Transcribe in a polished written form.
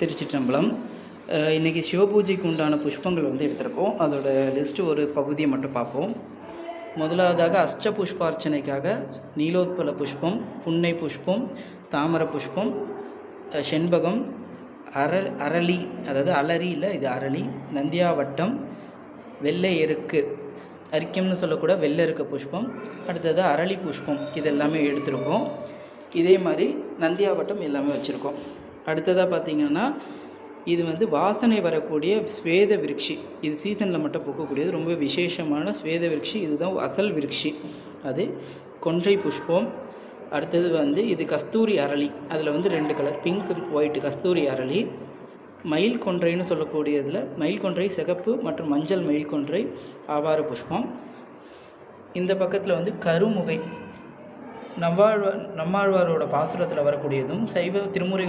திருச்சிற்றம்பலம். இன்றைக்கி சிவபூஜைக்கு உண்டான புஷ்பங்கள் எடுத்திருக்கோம். அதோட லிஸ்ட்டு ஒரு பகுதியை மட்டும் பார்ப்போம். முதலாவதாக அஷ்ட புஷ்பார்ச்சனைக்காக நீலோத்பல புஷ்பம், புன்னை புஷ்பம், தாமர புஷ்பம், செண்பகம், அரளி, அதாவது அலரி இல்லை, இது அரளி, நந்தியாவட்டம், வெள்ளை எருக்கு, அரிக்கம்னு சொல்லக்கூட வெள்ளை இருக்க புஷ்பம், அடுத்தது அரளி புஷ்பம், இது எல்லாமே எடுத்திருக்கோம். இதே மாதிரி நந்தியாவட்டம் எல்லாமே வச்சுருக்கோம். அடுத்ததாக பார்த்திங்கன்னா இது வாசனை வரக்கூடிய ஸ்வேத விருட்சி. இது சீசனில் மட்டும் பூக்கக்கூடியது, ரொம்ப விசேஷமான ஸ்வேத விருட்சி. இதுதான் அசல் விருட்சி. அது கொன்றை புஷ்பம். அடுத்தது இது கஸ்தூரி அரளி. அதில் 2 கலர், பிங்க் ஒயிட் கஸ்தூரி அரளி. மயில் கொன்றைன்னு சொல்லக்கூடியதில் மயில் கொன்றை சிகப்பு மற்றும் மஞ்சள் மயில் கொன்றை ஆவார புஷ்பம். இந்த பக்கத்தில் கருமுகை, நம்மாழ்வாரோட பாசுரத்தில் வரக்கூடியதும் சைவ திருமுறைகள்